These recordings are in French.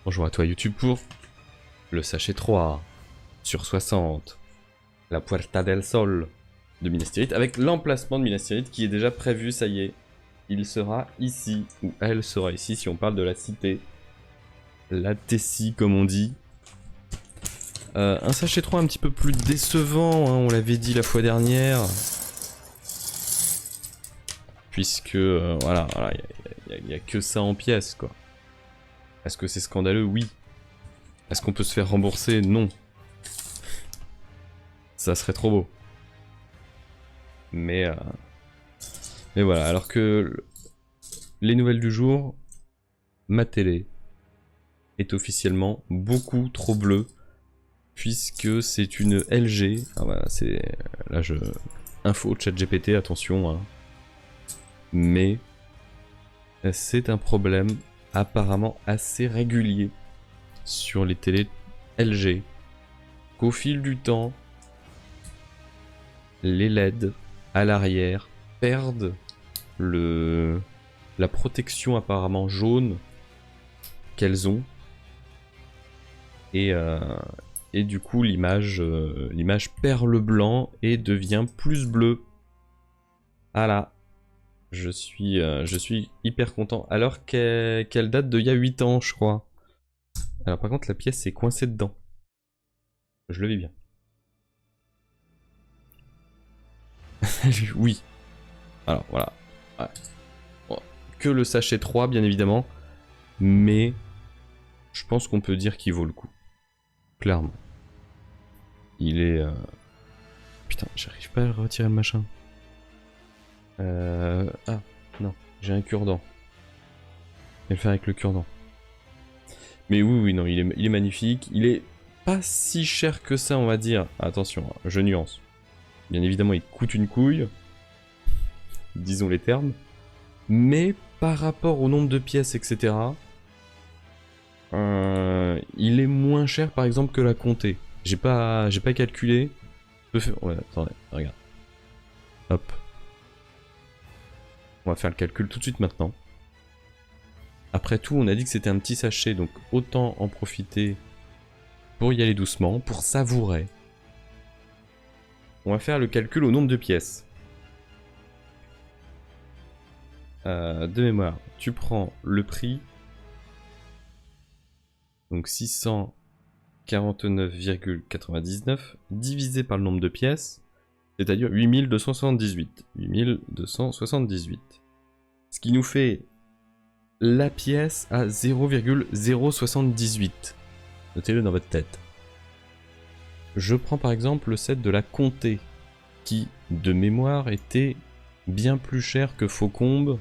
Bonjour à toi YouTube pour le sachet 3 sur 60, la Puerta del Sol de Minas Tirith, avec l'emplacement de Minas Tirith qui est déjà prévu, ça y est. Il sera ici, ou elle sera ici si on parle de la cité. La Tessie comme on dit. Un sachet 3 un petit peu plus décevant, hein, on l'avait dit la fois dernière. Puisque, voilà, il n'y a que ça en pièces, quoi. Est-ce que c'est scandaleux? Oui. Est-ce qu'on peut se faire rembourser? Non. Ça serait trop beau. Mais voilà, alors que les nouvelles du jour, ma télé est officiellement beaucoup trop bleue, puisque c'est une LG. Ah voilà, c'est là info chat GPT, attention. Hein. Mais c'est un problème apparemment assez régulier sur les télés LG. Qu'au fil du temps, les LED à l'arrière perdent la protection apparemment jaune qu'elles ont. Et du coup l'image perd le blanc et devient plus bleue. Voilà. Je suis hyper content. Alors qu'elle date d'il y a 8 ans, je crois. Alors par contre, la pièce est coincée dedans. Je le vis bien. Oui. Alors voilà. Ouais. Bon, que le sachet 3, bien évidemment. Mais je pense qu'on peut dire qu'il vaut le coup. Clairement. Il est... Putain, j'arrive pas à retirer le machin. Ah, non. J'ai un cure-dent. Je vais le faire avec le cure-dent. Mais oui, non, il est magnifique. Il est pas si cher que ça, on va dire. Attention, je nuance. Bien évidemment, il coûte une couille. Disons les termes. Mais par rapport au nombre de pièces, etc., il est moins cher, par exemple, que la Comté. J'ai pas calculé. Ouais, attendez, regarde. Hop. On va faire le calcul tout de suite maintenant. Après tout, on a dit que c'était un petit sachet, donc autant en profiter pour y aller doucement, pour savourer. On va faire le calcul au nombre de pièces. De mémoire, tu prends le prix, donc 649,99 divisé par le nombre de pièces, c'est-à-dire 8278. 8278. Ce qui nous fait la pièce à 0,078. Notez-le dans votre tête. Je prends par exemple le set de la Comté, qui, de mémoire, était bien plus cher que Faucombe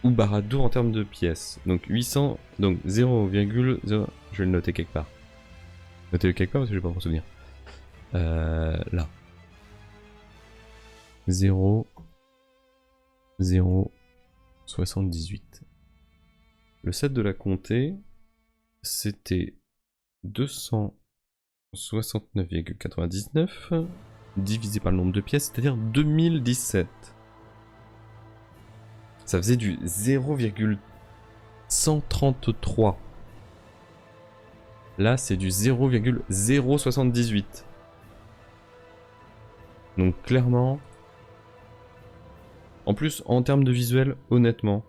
ou Baradour en termes de pièces. Donc 800, donc 0,0... Je vais le noter quelque part. Notez-le quelque part parce que je vais pas m'en souvenir. Là. 0,078. Le set de la Comté, c'était 269,99 divisé par le nombre de pièces, c'est-à-dire 2017. Ça faisait du 0,133. Là, c'est du 0,078. Donc clairement... En plus, en termes de visuel, honnêtement,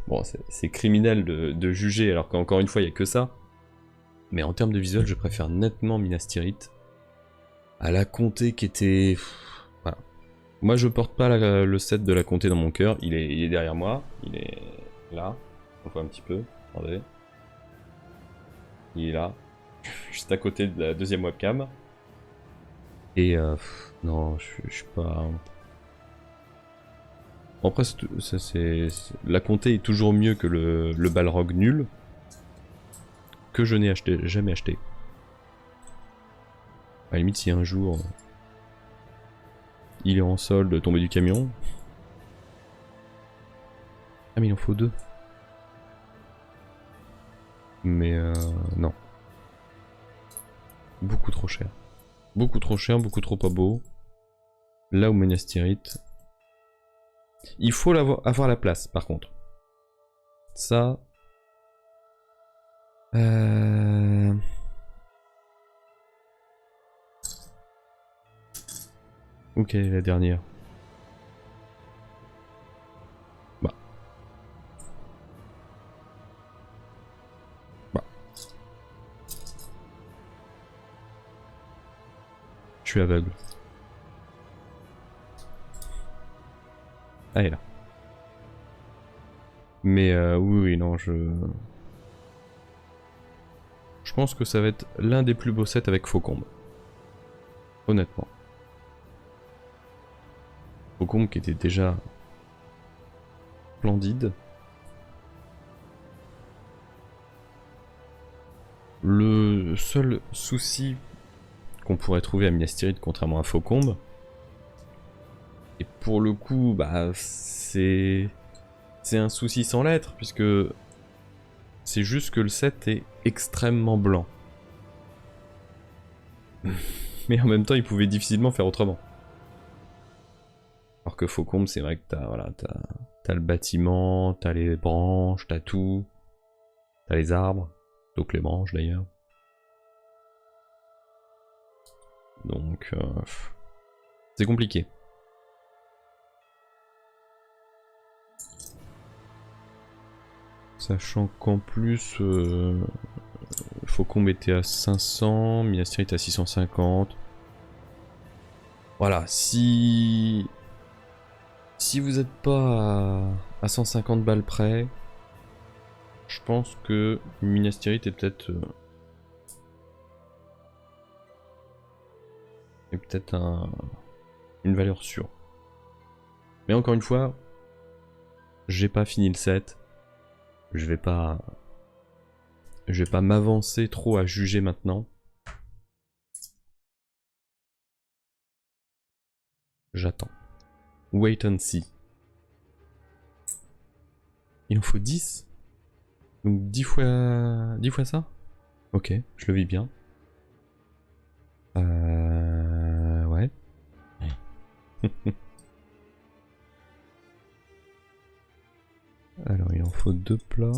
Bon, c'est criminel de juger, alors qu'encore une fois, il n'y a que ça. Mais en termes de visuel, je préfère nettement Minas Tirith à la Comté qui était... Voilà. Moi, je porte pas le set de la Comté dans mon cœur. Il est derrière moi. Il est là. On voit un petit peu. Attendez. Il est là. Juste à côté de la deuxième webcam. Et non, je suis pas... Bon, après, la Comté est toujours mieux que le Balrog nul. Que je n'ai jamais acheté. À la limite, si un jour il est en solde, tombé du camion. Ah, mais il en faut 2. Mais non. Beaucoup trop cher. Beaucoup trop cher, beaucoup trop pas beau. Là où Minas Tirith. Il faut avoir la place, par contre. Ça... Ok, la dernière. Bah. Bah. Je suis aveugle. Ah, elle est là. Mais oui, oui, non, je pense que ça va être l'un des plus beaux sets avec Faucombe. Honnêtement. Faucombe qui était déjà splendide. Le seul souci qu'on pourrait trouver à Minas Tirith, contrairement à Faucombe, et pour le coup, bah, c'est un souci sans lettres, puisque c'est juste que le set est extrêmement blanc. Mais en même temps, il pouvait difficilement faire autrement. Alors que Faucombe, c'est vrai que t'as le bâtiment, t'as les branches, t'as tout. T'as les arbres, donc les branches d'ailleurs. Donc, c'est compliqué. Sachant qu'en plus, Faucombe était à 500, Minas Tirith à 650. Voilà, si vous n'êtes pas à 150 balles près, je pense que Minas Tirith est peut-être une valeur sûre. Mais encore une fois, j'ai pas fini le set. Je vais pas m'avancer trop à juger maintenant. J'attends. Wait and see. Il en faut 10. Donc 10 fois ça. Ok, je le vis bien. Ouais. Alors il en faut 2 plats.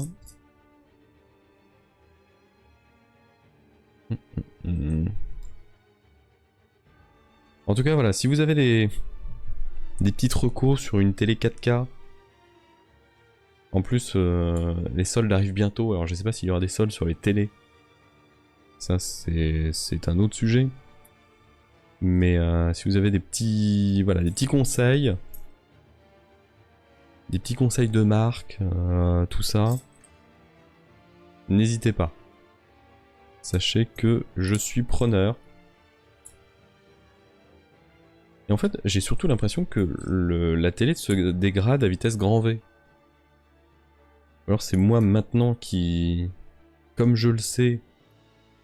En tout cas voilà, si vous avez des petites recos sur une télé 4K, en plus les soldes arrivent bientôt, alors je sais pas s'il y aura des soldes sur les télés. Ça c'est un autre sujet. Mais si vous avez des petits conseils, de marque, tout ça, n'hésitez pas. Sachez que je suis preneur. Et en fait, j'ai surtout l'impression que la télé se dégrade à vitesse grand V. Alors c'est moi maintenant qui, comme je le sais,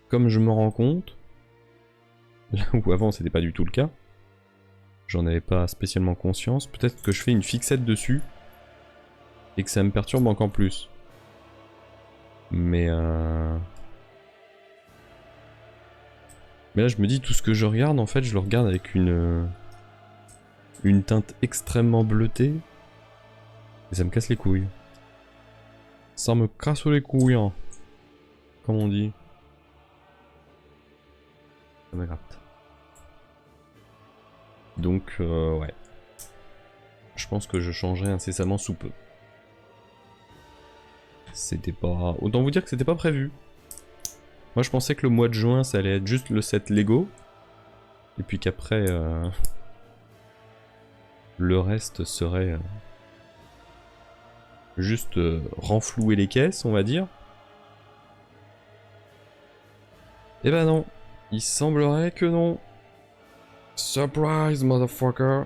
comme je me rends compte, là où avant c'était pas du tout le cas, j'en avais pas spécialement conscience, peut-être que je fais une fixette dessus, et que ça me perturbe encore plus. Mais là je me dis, tout ce que je regarde, en fait, je le regarde avec une teinte extrêmement bleutée, et ça me casse les couilles. Ça me casse les couilles, hein, comme on dit. Ça me gratte. Donc, ouais. Je pense que je changerai incessamment sous peu. C'était pas... Autant vous dire que c'était pas prévu. Moi je pensais que le mois de juin ça allait être juste le set Lego. Et puis qu'après... le reste serait... juste renflouer les caisses, on va dire. Eh ben non. Il semblerait que non. Surprise, motherfucker.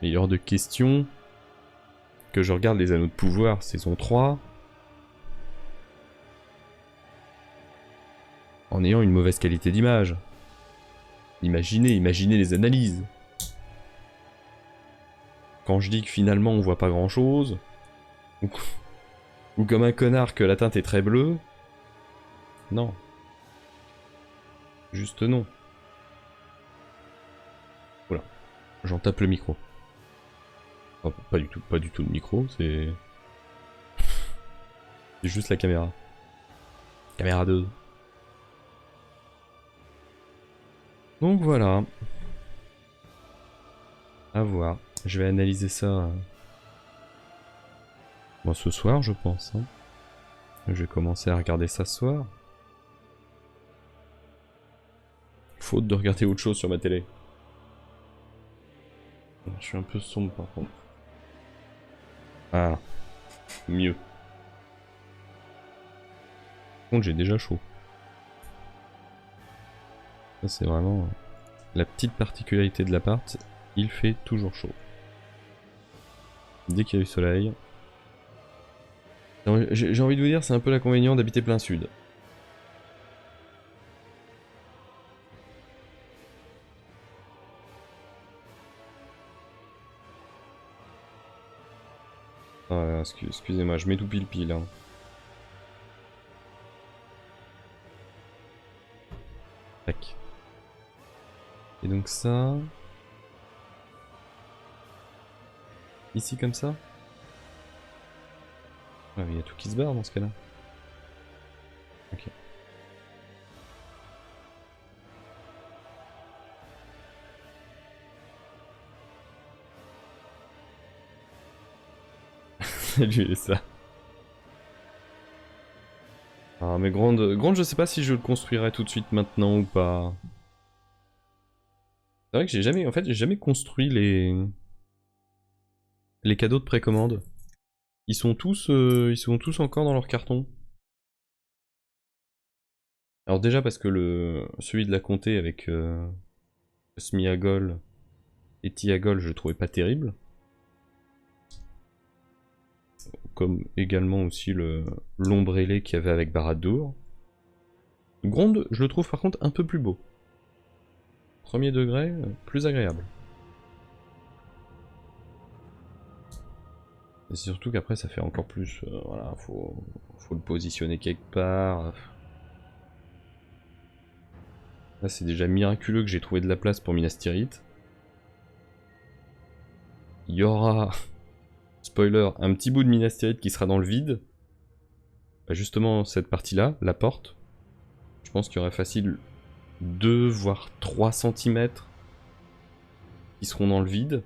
Il est hors de question que je regarde les Anneaux de Pouvoir saison 3 en ayant une mauvaise qualité d'image. Imaginez les analyses. Quand je dis que finalement on voit pas grand chose, ou comme un connard que la teinte est très bleue, non. Juste non. Voilà, j'en tape le micro. Oh, pas du tout le micro, c'est juste la caméra. Caméra 2. Donc voilà. À voir. Je vais analyser ça bon, ce soir, je pense. Hein. Je vais commencer à regarder ça ce soir. Faute de regarder autre chose sur ma télé. Je suis un peu sombre par contre. Ah, mieux. Par contre, j'ai déjà chaud. Ça, c'est vraiment la petite particularité de l'appart. Il fait toujours chaud. Dès qu'il y a du soleil. J'ai envie de vous dire, c'est un peu l'inconvénient d'habiter plein sud. Ah, excusez-moi, je mets tout pile hein. Tac. Et donc ça... Ici comme ça. Ah, il y a tout qui se barre dans ce cas-là. Ok. Salut ça. Ah mais grande je sais pas si je le construirai tout de suite maintenant ou pas. C'est vrai que j'ai jamais construit les cadeaux de précommande. Ils sont tous encore dans leur carton. Alors déjà parce que celui de la comté avec Smiagol et Tiagol, je le trouvais pas terrible. Comme également aussi l'ombrellé qu'il y avait avec Barad-dûr. Gronde, je le trouve par contre un peu plus beau. Premier degré, plus agréable. Et c'est surtout qu'après ça fait encore plus... voilà, faut le positionner quelque part. Là c'est déjà miraculeux que j'ai trouvé de la place pour Minas Tirith. Il y aura, spoiler, un petit bout de Minas Tirith qui sera dans le vide. Bah, justement cette partie-là, la porte. Je pense qu'il y aurait facile 2 voire 3 centimètres qui seront dans le vide.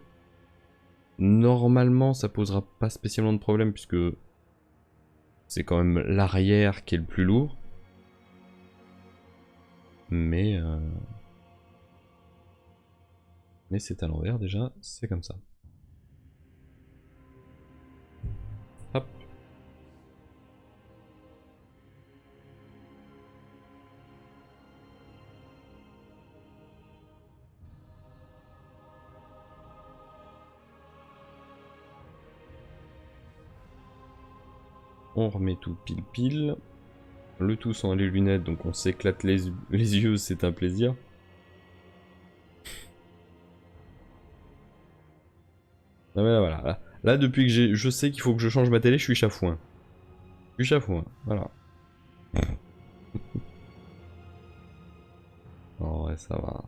Normalement ça posera pas spécialement de problème puisque c'est quand même l'arrière qui est le plus lourd. Mais c'est à l'envers déjà, c'est comme ça. Hop. On remet tout pile. Le tout sans les lunettes, donc on s'éclate les yeux, c'est un plaisir. Ah ouais, voilà. Là, depuis que je sais qu'il faut que je change ma télé, je suis chafouin. Je suis chafouin, voilà. Oh ouais, ça va.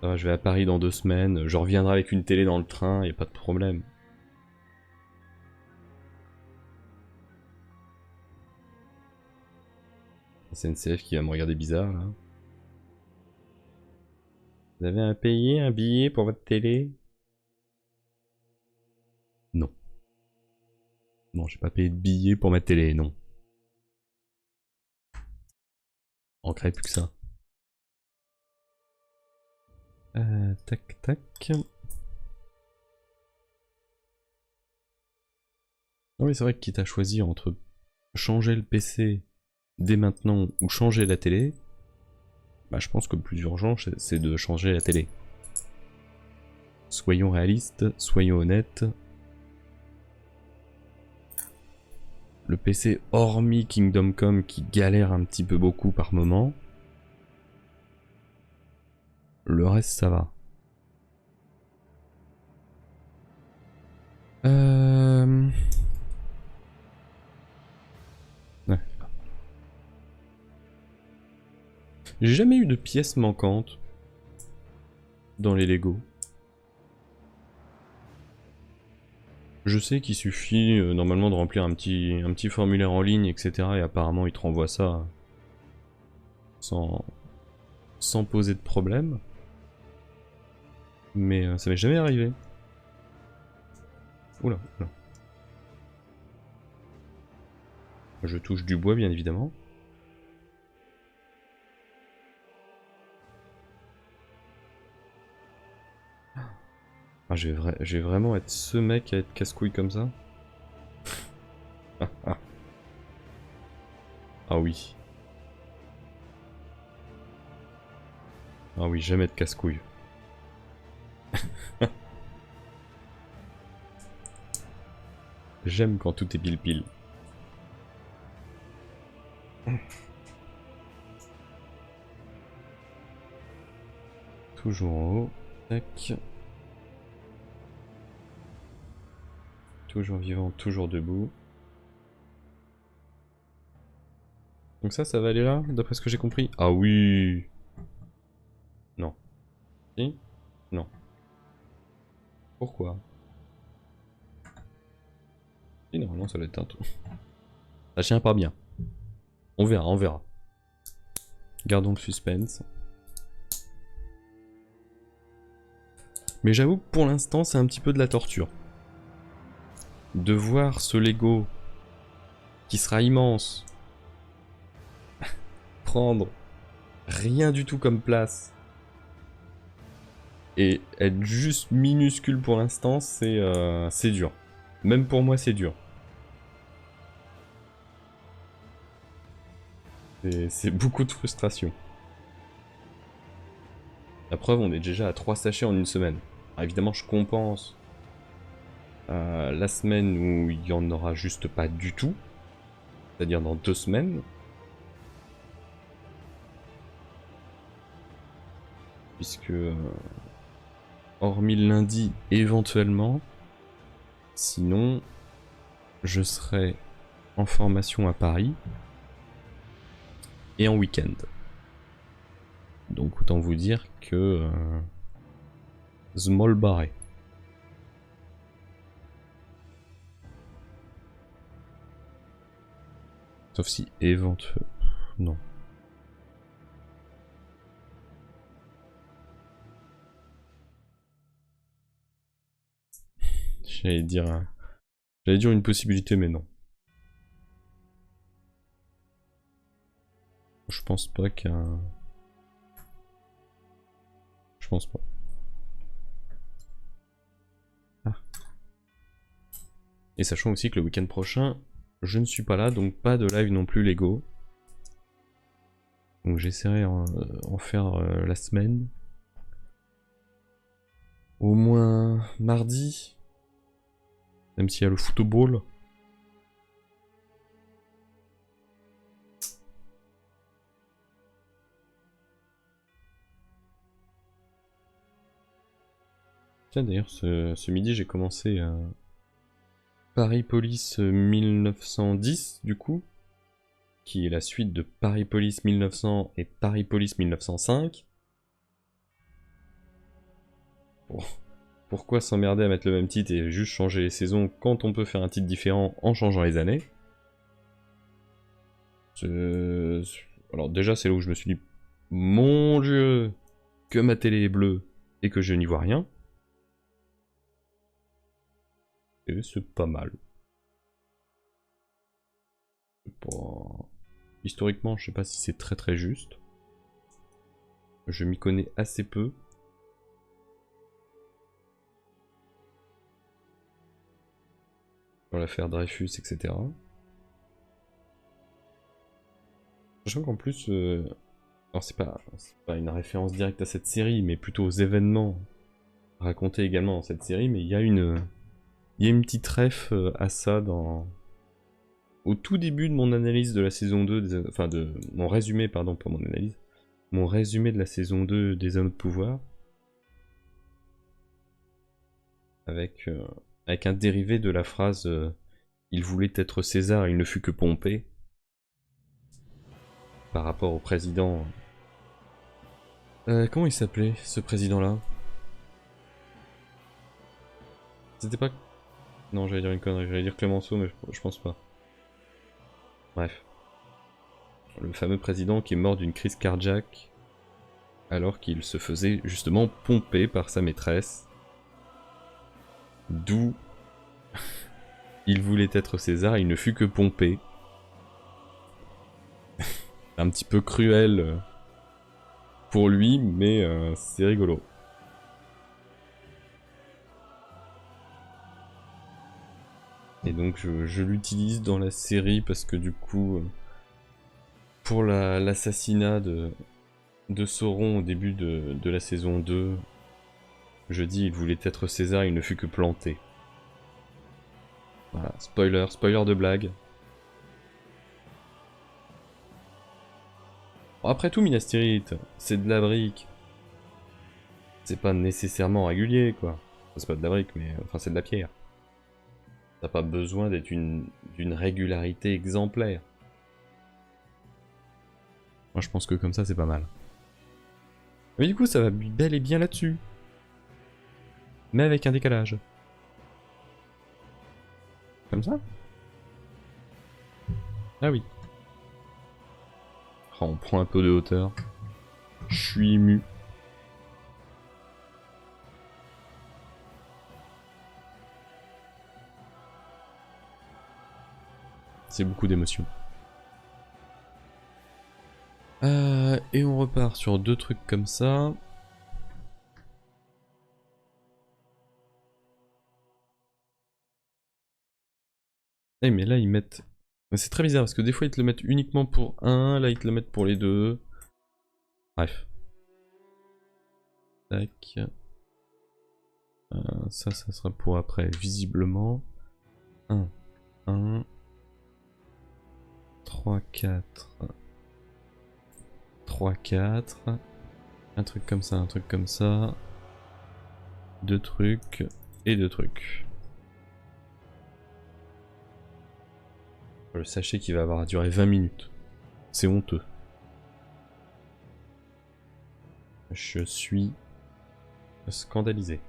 Ça va, je vais à Paris dans 2 semaines. Je reviendrai avec une télé dans le train, y a pas de problème. SNCF qui va me regarder bizarre là. Vous avez un billet pour votre télé? Non. Non, j'ai pas payé de billet pour ma télé, non. Manquerait plus que ça. Tac tac. Ah oui, c'est vrai que quitte à choisir entre changer le PC dès maintenant ou changer la télé, bah je pense que le plus urgent c'est de changer la télé. Soyons réalistes, soyons honnêtes. Le PC, hormis Kingdom Come qui galère un petit peu beaucoup par moment, le reste ça va. Ouais. J'ai jamais eu de pièces manquantes dans les Lego. Je sais qu'il suffit normalement de remplir un petit formulaire en ligne, etc. Et apparemment, il te renvoie ça sans, sans poser de problème. Mais ça m'est jamais arrivé. Oula, oula. Je touche du bois, bien évidemment. Ah, je vais vraiment être ce mec à être casse-couille comme ça. Ah oui. Ah oui, jamais de casse-couille. J'aime quand tout est pile-pile. Toujours en haut. Tac. Toujours vivant, toujours debout. Donc ça va aller là, d'après ce que j'ai compris. Ah oui. Non. Si. Non. Pourquoi? Si, normalement ça doit être un truc. Ça tient pas bien. On verra, on verra. Gardons le suspense. Mais j'avoue que pour l'instant c'est un petit peu de la torture. De voir ce Lego qui sera immense prendre rien du tout comme place et être juste minuscule pour l'instant, c'est dur. Même pour moi c'est dur. C'est beaucoup de frustration. La preuve, on est déjà à 3 sachets en une semaine. Alors évidemment, je compense la semaine où il n'y en aura juste pas du tout. C'est-à-dire dans 2 semaines. Puisque, hormis le lundi, éventuellement, sinon, je serai en formation à Paris et en week-end. Donc autant vous dire que small barré. Sauf si éventuellement... Non. J'allais dire une possibilité, mais non. Je pense pas qu'un... Je pense pas. Ah. Et sachant aussi que le week-end prochain, je ne suis pas là, donc pas de live non plus Lego. Donc j'essaierai en faire la semaine. Au moins mardi. Même s'il y a le football. Tiens d'ailleurs, ce midi j'ai commencé Paris Police 1910 du coup. Qui est la suite de Paris Police 1900 et Paris Police 1905. Bon. Pourquoi s'emmerder à mettre le même titre et juste changer les saisons quand on peut faire un titre différent en changeant les années? Alors déjà c'est là où je me suis dit, mon dieu, que ma télé est bleue et que je n'y vois rien. Et c'est pas mal. Bon... Historiquement, je sais pas si c'est très très juste. Je m'y connais assez peu. Sur l'affaire Dreyfus, etc. Sachant qu'en plus, alors c'est pas une référence directe à cette série, mais plutôt aux événements racontés également dans cette série, mais il y a une petite ref à ça au tout début de mon analyse de la saison 2, enfin de mon résumé, pardon, pas mon analyse, mon résumé de la saison 2 des Anneaux de Pouvoir, avec un dérivé de la phrase il voulait être César, il ne fut que Pompée, par rapport au président. Comment il s'appelait ce président-là? C'était pas Non, j'allais dire une connerie, j'allais dire Clémenceau, mais je pense pas. Bref. Le fameux président qui est mort d'une crise cardiaque alors qu'il se faisait justement pomper par sa maîtresse. D'où il voulait être César, il ne fut que pompé. Un petit peu cruel pour lui, mais c'est rigolo. Et donc je l'utilise dans la série parce que du coup, pour l'assassinat de Sauron au début de la saison 2, je dis il voulait être César, il ne fut que planté. Voilà, spoiler de blague. Bon, après tout, Minas Tirith, c'est de la brique. C'est pas nécessairement régulier, quoi. Enfin, c'est pas de la brique, mais enfin c'est de la pierre. T'as pas besoin d'être d'une régularité exemplaire. Moi je pense que comme ça c'est pas mal. Mais du coup ça va bel et bien là-dessus. Mais avec un décalage. Comme ça? Ah oui. Oh, on prend un peu de hauteur. Je suis ému. C'est beaucoup d'émotions. Et on repart sur deux trucs comme ça. Eh mais là ils mettent... C'est très bizarre parce que des fois ils te le mettent uniquement pour un, là ils te le mettent pour les deux. Bref. Tac. Ça sera pour après, visiblement. 1, 1, 3, 4. 3, 4. Un truc comme ça, un truc comme ça. Deux trucs et deux trucs. Le sachet qui va avoir duré 20 minutes. C'est honteux. Je suis scandalisé.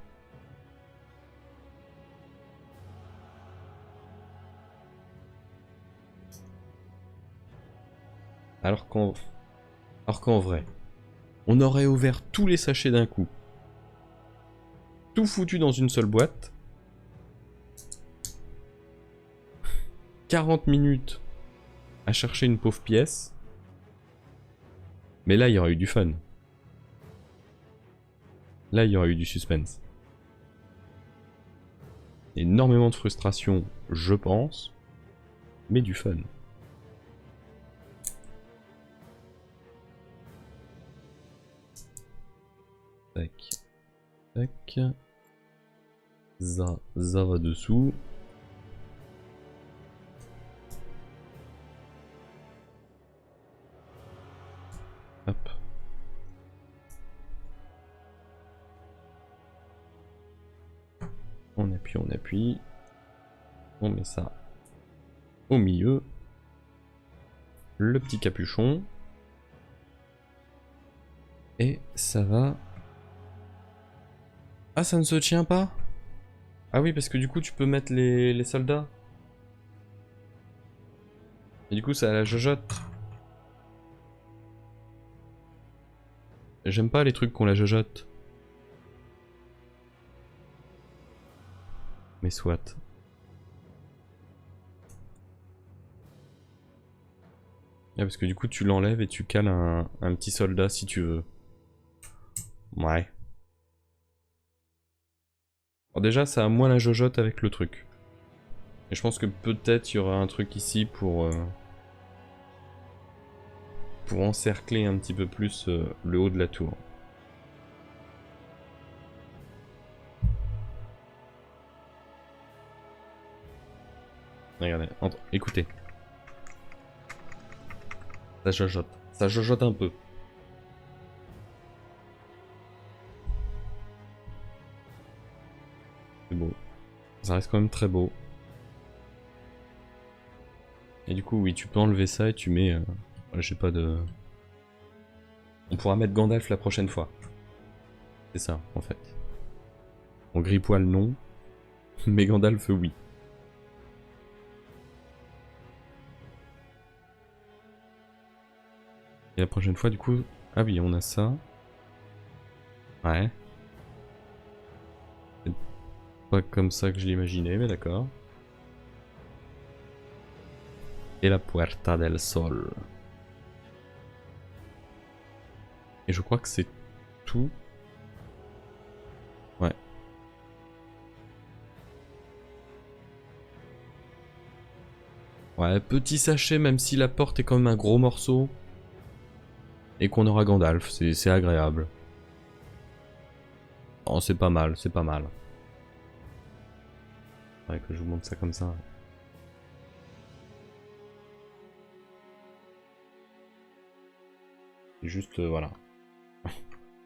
Alors qu'en vrai, on aurait ouvert tous les sachets d'un coup. Tout foutu dans une seule boîte. 40 minutes à chercher une pauvre pièce. Mais là, il y aurait eu du fun. Là, il y aurait eu du suspense. Énormément de frustration, je pense. Mais du fun. Tac. Tac. Ça va dessous. Hop. On appuie, on appuie. On met ça au milieu. Le petit capuchon. Et ça va... Ah, ça ne se tient pas? Ah oui, parce que du coup, tu peux mettre les soldats. Et du coup, ça la jojote. J'aime pas les trucs qu'on la jojote. Mais soit. Ah, parce que du coup, tu l'enlèves et tu cales un petit soldat si tu veux. Ouais. Alors déjà, ça a moins la jojote avec le truc. Et je pense que peut-être il y aura un truc ici pour encercler un petit peu plus le haut de la tour. Regardez, écoutez. Ça jojote. Ça jojote un peu. C'est beau. Ça reste quand même très beau. Et du coup, oui, tu peux enlever ça et tu mets... j'ai pas de... On pourra mettre Gandalf la prochaine fois. C'est ça, en fait. En gris poil, non. Mais Gandalf, oui. Et la prochaine fois, du coup... Ah oui, on a ça. Ouais. C'est pas comme ça que je l'imaginais, mais d'accord. Et la Puerta del Sol. Et je crois que c'est tout. Ouais. Ouais, petit sachet, même si la porte est quand même un gros morceau. Et qu'on aura Gandalf, c'est agréable. Oh, c'est pas mal, c'est pas mal. Ouais, que je vous montre ça comme ça. Et juste, voilà.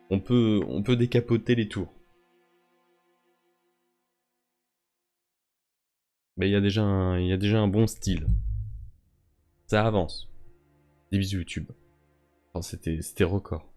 On peut décapoter les tours. Mais il y a déjà un bon style. Ça avance. Des bisous YouTube. Oh, c'était record.